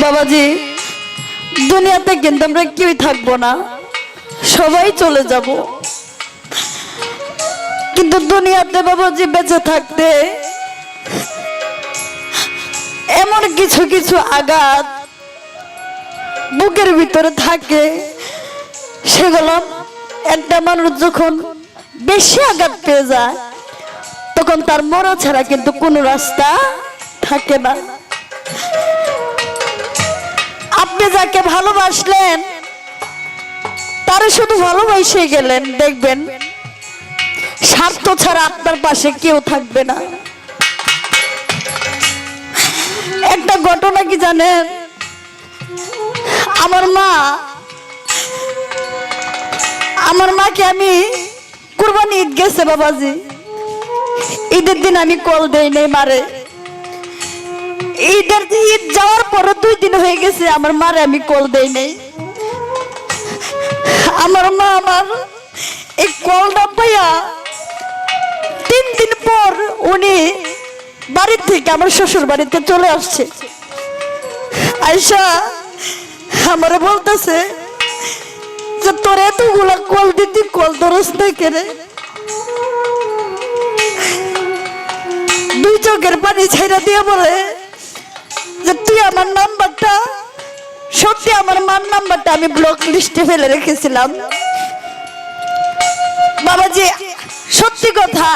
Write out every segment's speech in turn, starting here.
বাবাজি, দুনিয়াতে কিন্তু আমরা কেউই থাকবো না, সবাই চলে যাব। কিন্তু দুনিয়াতে বাবাজি বেঁচে থাকতে এমন কিছু কিছু আঘাত বুকের ভিতরে থাকে, সেগুলো একটা মানুষ যখন বেশি আঘাত পেয়ে যায় তখন তার মরা ছাড়া কিন্তু কোনো রাস্তা থাকে না। আপনি যাকে ভালোবাসলেন তারে শুধু ভালোবাসে গেলেন, দেখবেন স্বার্থ ছাড়া আপনার পাশে কেউ থাকবে না। একটা ঘটনা কি জানেন, আমার মাকে আমি কুরবানি ঈদ গেছে বাবাজি, ঈদের দিন আমি কল দেই নাই মারে। ঈদ যাওয়ার পরে 2 দিন হয়ে গেছে আমার মারে আমি কল দেই নাই। আমার মা আমার এই কলটা পাইয়া 3 দিন পর উনি বাড়ির থেকে আমার শ্বশুর বাড়িতে চলে আসছে। আয়শা আমারে বলতেছে যে তোর এতগুলা কল দিতি, কল ধরস না কেনে? 2 চোখের পানি ছেড়ে দিয়ে বলে যে তুই আমার নাম্বারটা, সত্যি আমার মার নাম্বারটা আমি ব্লক লিস্টে ফেলে রেখেছিলাম। বাবাজি সত্যি কথা,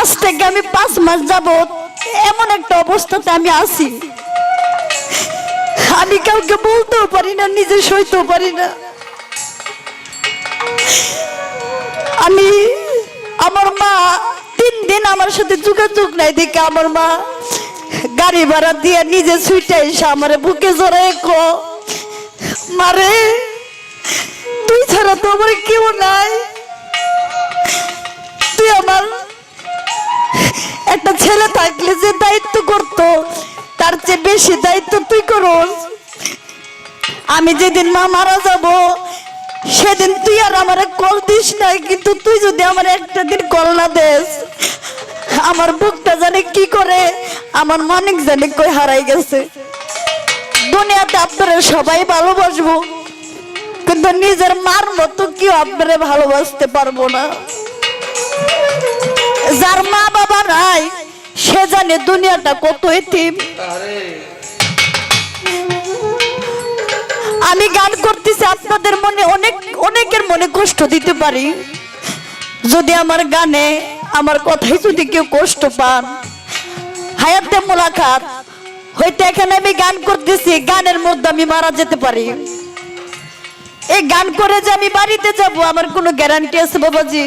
আজ থেকে আমি 5 মাস যাবত এমন একটা অবস্থাতে আমি আছি, আমি কাউকে বলতেও পারি না, নিজে সইতেও পারি না। আমার মা 3 দিন আমার সাথে যোগাযোগ নাই দেখে আমার মা গাড়ি ভাড়া দিয়ে নিজে ছুটে এসে আমার বুকে জড়ায় মারে তুই ছাড়া তো আমার কেউ নাই, তুই আমার একটা ছেলে থাকলে যে দায়িত্ব করতো তার চেয়ে বেশি দায়িত্ব তুই করস। আমি যেদিন মা মারা যাব সেদিন তুই আর আমার কল দিস নাই, কিন্তু তুই যদি আমার একটা দিন কল না দেস আমার বুকটা জানে কি করে, আমার মানিক জানে কই হারাই গেছে। দুনিয়াতে আপনারা সবাই ভালোবাসবো, কিন্তু নিজের মার মতো কেউ আপনারা ভালোবাসতে পারবো না। যার মা বাবা নাই সে জানে দুনিয়াটা কত এতিম। আমি গান করতেছি, আপনাদের মনে অনেকের মনে কষ্ট দিতে পারি। যদি আমার গানে আমার কথাই যদি কেউ কষ্ট পান, হায়াতে মোলাকাত হইতে এখানে আমি গান করতেছি, গানের মধ্যে আমি মারা যেতে পারি। এই গান করে যে আমি বাড়িতে যাব আমার কোনো গ্যারান্টি আছে বাবাজি?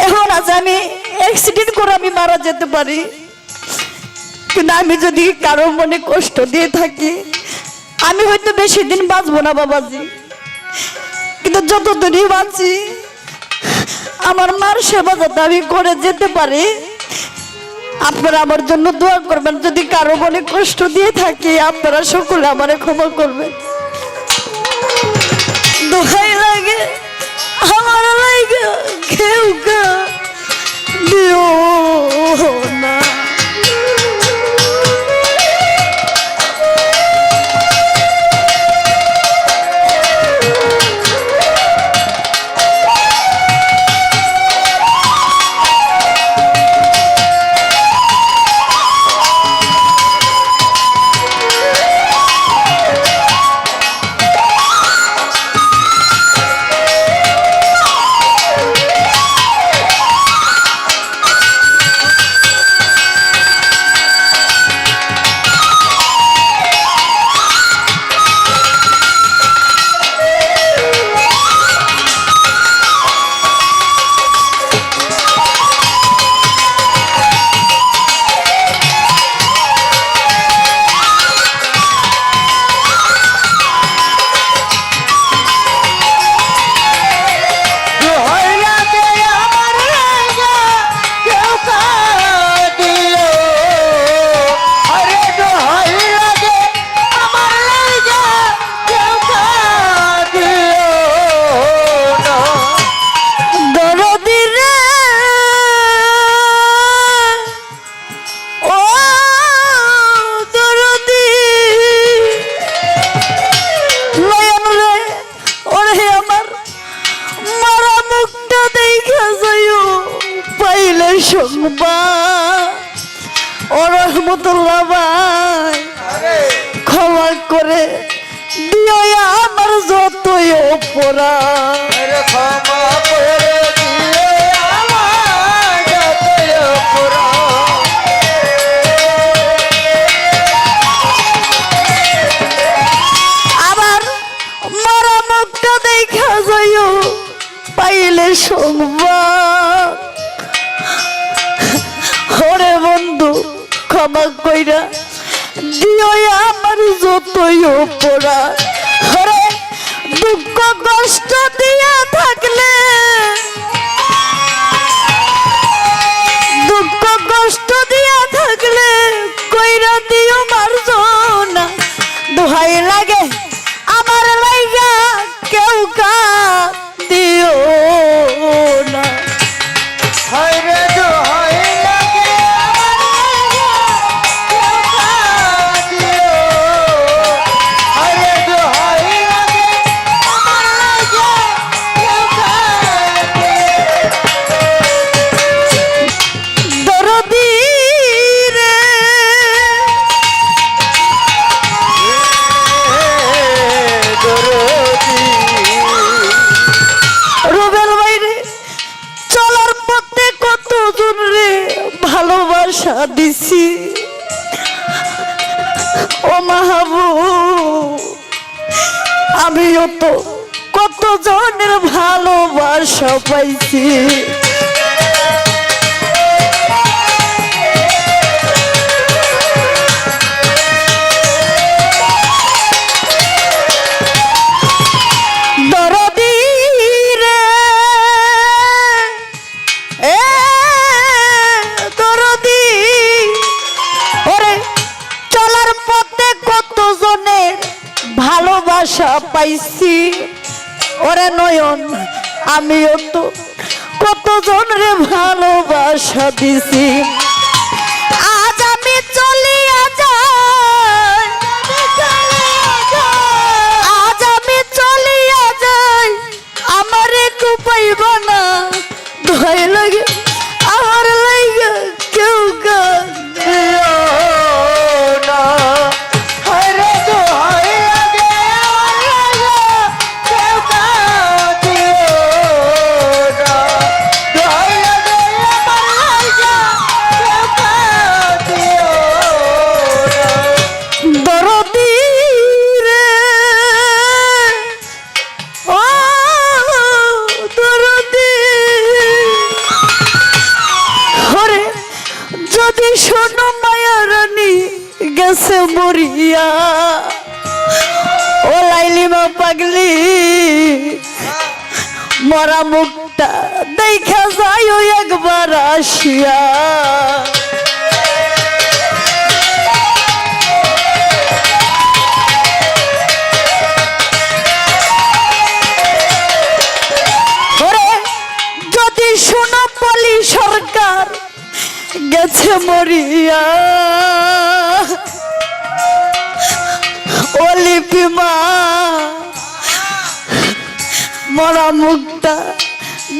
এখন আছে আমি অ্যাক্সিডেন্ট করে আমি মারা যেতে পারি, কিন্তু আমি যদি কারো মনে কষ্ট দিয়ে থাকি আমি হয়তো বেশি দিন বাঁচবো না বাবাজি, কিন্তু যতদিনই বাঁচি আমার মার সেবা যাতে আমি করে যেতে পারি। আপনারা আমার জন্য দোয়া করবেন, যদি কারো মনে কষ্ট দিয়ে থাকি আপনারা সকলে আমারে ক্ষমা করবেন। দোহাই লাগে আমার লাগে কেউ দিও না। আব্দুল্লাহ ভাই ক্ষমা করে দিও আমার যতই অপরাধ। ক্ষমা করে দিও আমার যতই অপরাধ। আবার মরা মুখটা দেখা যাইও পাইলে সংবাদ। ওরে বন্ধু ক্ষমা কইরা দিও আমার যতই অপরাধ। ওরে দুঃখ কষ্ট দিয়া থাকলে, দুঃখ কষ্ট দিয়া থাকলে কইরা দিও মার্জনা। দোহাই লাগে আমার লাইগা কেউ দিও না। হায় রে দোহাই লাগে আমার দিও। হায় রে দোহাই লাগে আমার দরদি রে দরদি। রুবেল বাইরে চলার পথে কতজন রে ভালোবাসা দিছি। ও মাহবু আমিও তো কতজনের ভালোবাসা পাইছি। দরদি রে এ দরদি, ওরে চলার পথে কতজনের ভালোবাসা পাইছি। ওরে নয়ন আমিও তো কতজনের ভালোবাসা দিছি। আজ আমি চলিয়া যাই, আজ আমি চলিয়া যাই আমার একটু পাইব না। ভয় লাগে আমার লাগে কেউ দিও না। হায় রে দোহাই লাগে আমার কেউ দিও না। দোহাই লাগে আমার কেউ দিও না। দরদি রে ও দরদি, ওরে যদি শোনো মায়া রানী গেছে মরিয়া। ও লাইলিমা পাগলি মরা মুখটা দেখা যায় একবার আসিয়া। ওরে যদি শোনো পলি সরকার গেছে মরিয়া। ও লিপিমা মরা মুখটা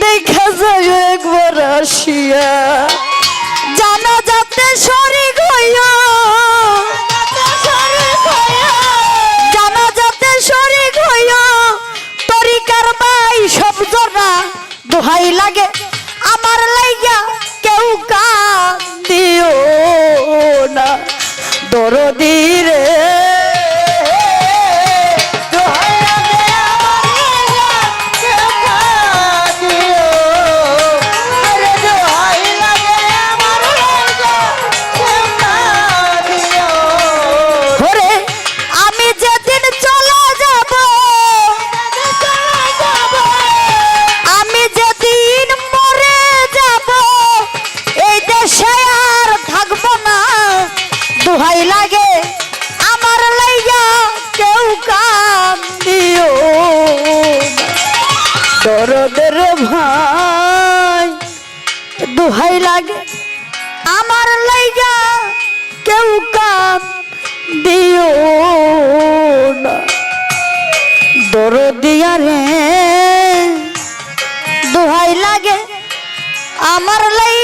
দেখা যায় একবার আসিয়া। জানা যাতে শরীর হইয়া, জানা যাতে শরীর হইয়া তরিকার বাই সব জনা। দোহাই লাগে আমার লাইগা কেউ দিও না। দরদি রে দোহাই লাগে আমার কেউ দিও। হায় রে দোহাই লাগে আমার কেউ দিও। ওরে আমি যেদিন চলে যাব, আমি যেদিন মরে যাব এই দেশে আর থাকবো না। দোহাই লাগে আমার লাইগা কেউ দিও না। দরদের ভাই দোহাই লাগে আমার লাইগা কেউ দিও না। দরদিয়া রে দোহাই লাগে আমার লাই